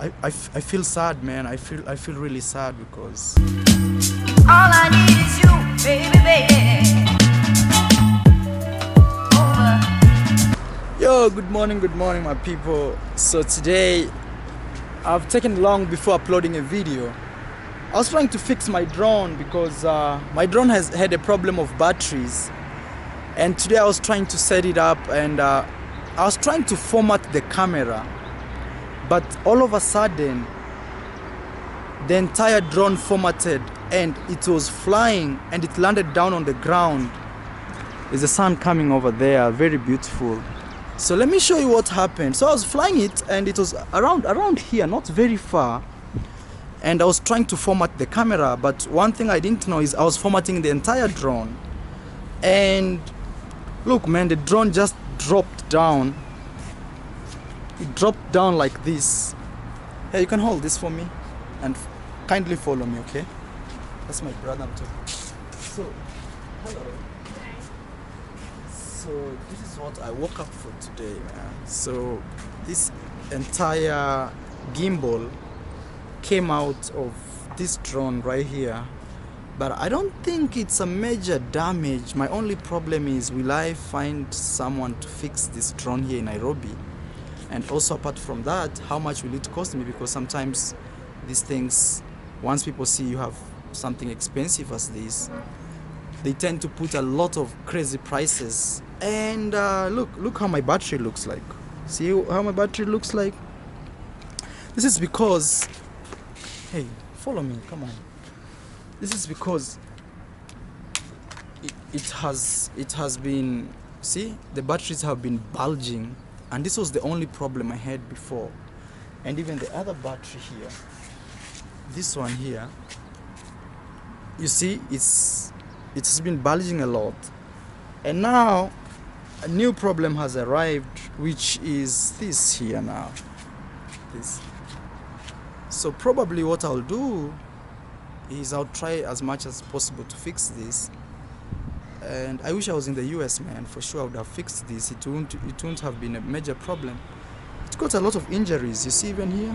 I feel sad, man. I feel really sad because all I need is you, baby, baby. Yo, good morning, my people. So today I've taken long before uploading a video. I was trying to fix my drone because my drone has had a problem of batteries, and today I was trying to set it up, and I was trying to format the camera, but all of a sudden the entire drone formatted and it was flying and it landed down on the ground. There's the sun coming over there, very beautiful. So let me show you what happened. So I was flying it and it was around here, not very far, and I was trying to format the camera, but one thing I didn't know is I was formatting the entire drone. And look, man, the drone just dropped down. It dropped down like this. Hey, you can hold this for me and kindly follow me, okay? That's my brother I'm talking. So, hello. So this is what I woke up for today, man. So this entire gimbal came out of this drone right here, but I don't think it's a major damage. My only problem is, will I find someone to fix this drone here in Nairobi? And also, apart from that, how much will it cost me? Because sometimes these things, once people see you have something expensive as this, they tend to put a lot of crazy prices. And look how my battery looks like. See how my battery looks like? This is because, hey, follow me, come on. This is because it has been, see, the batteries have been bulging, and this was the only problem I had before. And even the other battery here, this one here, you see, it has been bulging a lot. And now a new problem has arrived, which is this here now, this. So probably what I'll do is I'll try as much as possible to fix this. And I wish I was in the US, man. For sure I would have fixed this. It wouldn't have been a major problem. It got a lot of injuries, you see, even here.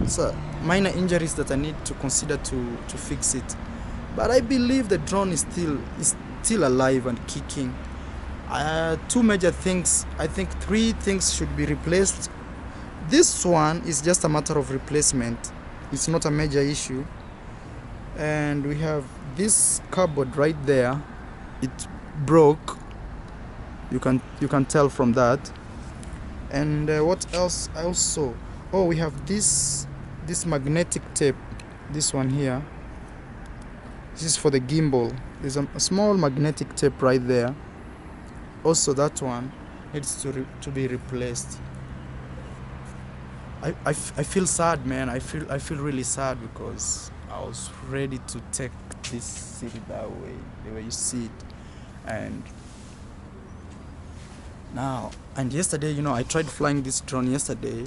So minor injuries that I need to consider to fix it. But I believe the drone is still alive and kicking. Two major things, I think 3 things should be replaced. This one is just a matter of replacement. It's not a major issue. And we have this cupboard right there. It broke. You can tell from that. And what else? Oh, we have this magnetic tape. This one here. This is for the gimbal. There's a small magnetic tape right there. Also, that one needs to be replaced. I feel sad, man. I feel really sad because I was ready to take this city that way, the way you see it. And now, and yesterday, you know, I tried flying this drone yesterday.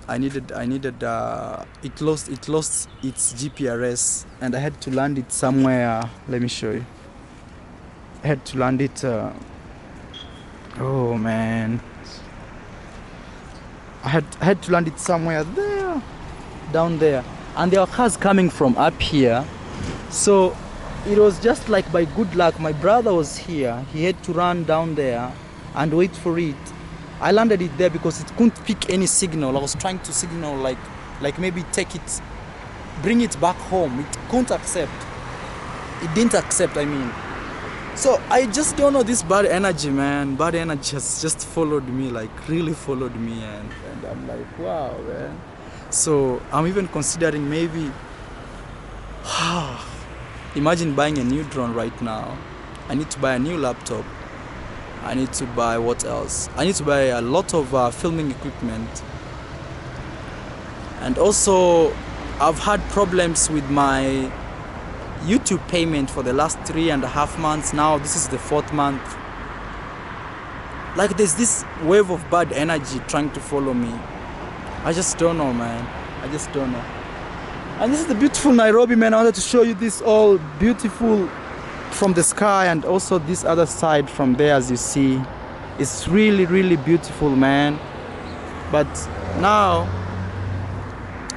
It lost its GPRS, and I had to land it somewhere. Let me show you. I had to land it, oh man, I had to land it somewhere there, down there, and there were cars coming from up here. So it was just like by good luck, my brother was here. He had to run down there and wait for it. I landed it there because it couldn't pick any signal. I was trying to signal like maybe take it, bring it back home. It couldn't accept. It didn't accept, I mean. So I just don't know, this bad energy, man. Bad energy has just followed me, like really followed me, and I'm like, wow, man. So I'm even considering maybe, imagine buying a new drone right now. I need to buy a new laptop. I need to buy, what else? I need to buy a lot of filming equipment. And also, I've had problems with my YouTube payment for the last 3.5 months. Now this is the 4th month. Like, there's this wave of bad energy trying to follow me. I just don't know, man. I just don't know. And this is the beautiful Nairobi, man. I wanted to show you this all beautiful from the sky, and also this other side from there, as you see. It's really, really beautiful, man. But now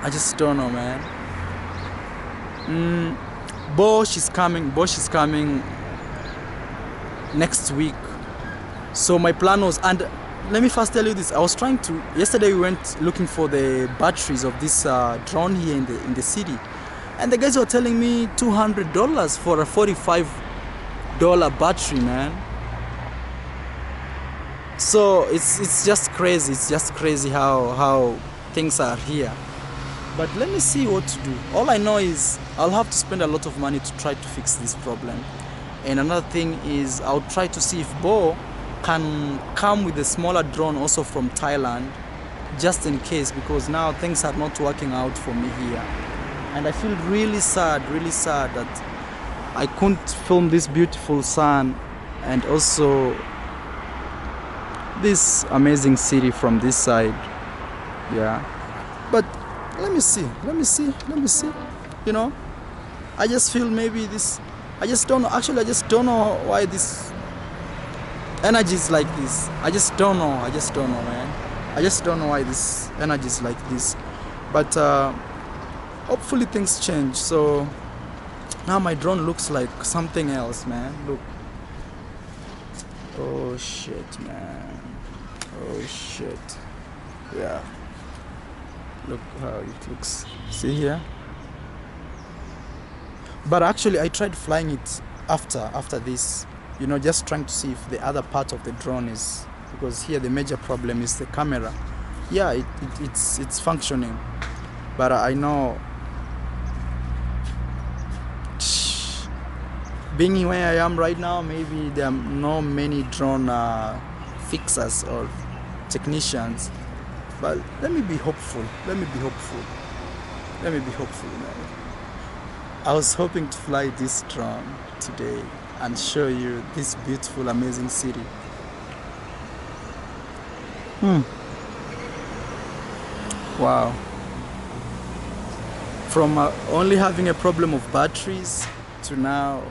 I just don't know, man. Bosch is coming next week. So my plan was, and let me first tell you this, I was trying to, yesterday we went looking for the batteries of this drone here in the city, and the guys were telling me $200 for a $45 battery, man. So it's just crazy how things are here. But let me see what to do. All I know is I'll have to spend a lot of money to try to fix this problem. And another thing is I'll try to see if Bo can come with a smaller drone also from Thailand, just in case, because now things are not working out for me here. And I feel really sad that I couldn't film this beautiful sun and also this amazing city from this side. Yeah, but let me see, you know. I just feel maybe this, I just don't know, actually I just don't know why this energy is like this. I just don't know, man. I just don't know why this energy is like this. But hopefully things change. So now my drone looks like something else, man. Look. Oh shit, man. Oh shit. Yeah. Look how it looks. See here? But actually I tried flying it after this, you know, just trying to see if the other part of the drone is, because here the major problem is the camera. Yeah, it's functioning, but I know being where I am right now, maybe there are not many drone fixers or technicians. But let me be hopeful. Man. I was hoping to fly this drone today and show you this beautiful, amazing city. Wow. From only having a problem of batteries to now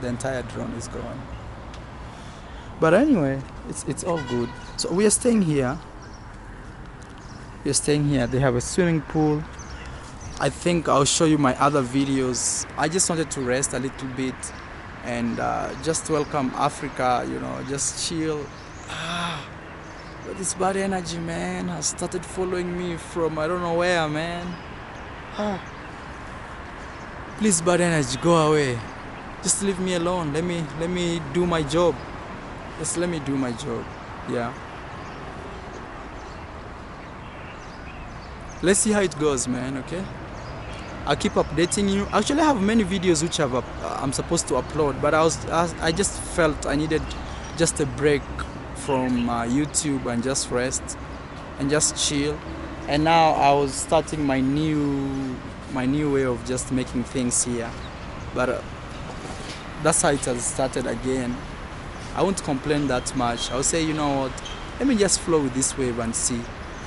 the entire drone is gone. But anyway, it's all good. So we are staying here. They have a swimming pool. I think I'll show you my other videos. I just wanted to rest a little bit and just welcome Africa, you know, just chill. But this bad energy, man, has started following me from I don't know where, man. Please, bad energy, go away. Just leave me alone. Let me do my job. Just let me do my job. Yeah. Let's see how it goes, man. Okay. I'll keep updating you. Actually, I have many videos which I'm supposed to upload, but I just felt I needed just a break from YouTube and just rest and just chill. And now I was starting my new way of just making things here. But that's how it has started again. I won't complain that much. I'll say, you know what? Let me just flow with this wave and see.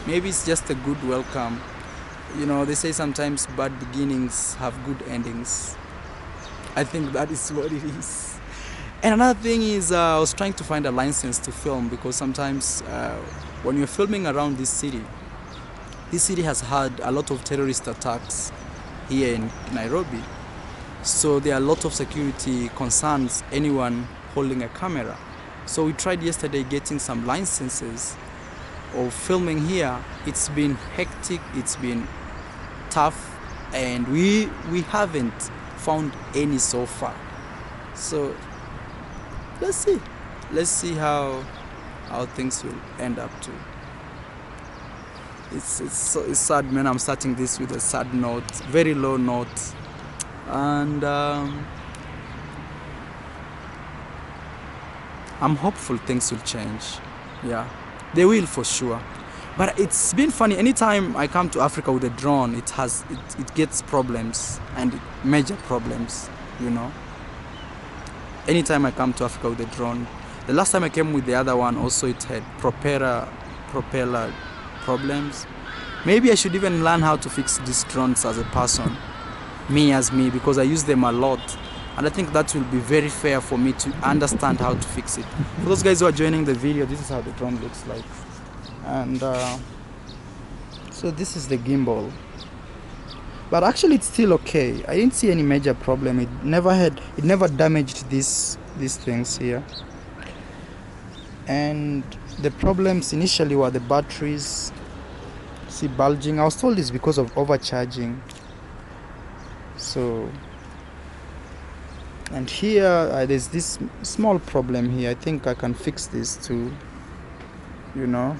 Maybe it's just a good welcome. You know, they say sometimes bad beginnings have good endings. I think that is what it is. And another thing is I was trying to find a license to film, because sometimes when you're filming around this city has had a lot of terrorist attacks here in Nairobi. So there are a lot of security concerns, anyone holding a camera. So we tried yesterday getting some licenses of filming here. It's been hectic, it's been tough, and we haven't found any so far. So let's see how things will end up to. It's sad, man. I'm starting this with a sad note, very low note, and I'm hopeful things will change. Yeah, they will for sure. But it's been funny, anytime I come to Africa with a drone, it gets problems, and major problems, you know. Anytime I come to Africa with a drone, the last time I came with the other one also, it had propeller problems. Maybe I should even learn how to fix these drones as a person, me, because I use them a lot. And I think that will be very fair for me to understand how to fix it. For those guys who are joining the video, this is how the drone looks like. And So this is the gimbal, but actually it's still okay. I didn't see any major problem. It never damaged these things here. And the problems initially were the batteries. See, bulging. I was told it's because of overcharging. So, and here there's this small problem here. I think I can fix this too, you know.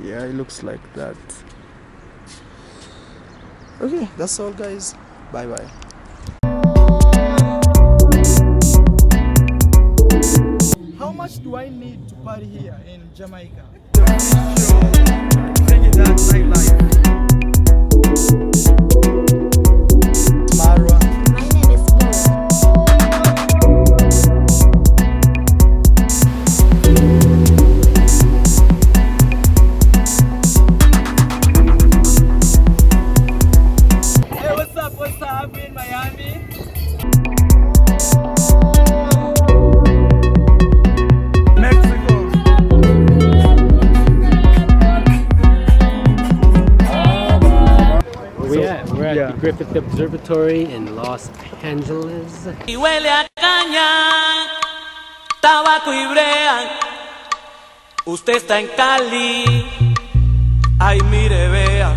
Yeah, it looks like that. Okay, that's all guys. Bye bye. How much do I need to party here in Jamaica? Marwa. My name is Hey, what's up? I'm in Miami. We're at the Griffith Observatory in Los Angeles. Y huele a caña, tabaco y brea. Usted está en Cali, ay mire vea.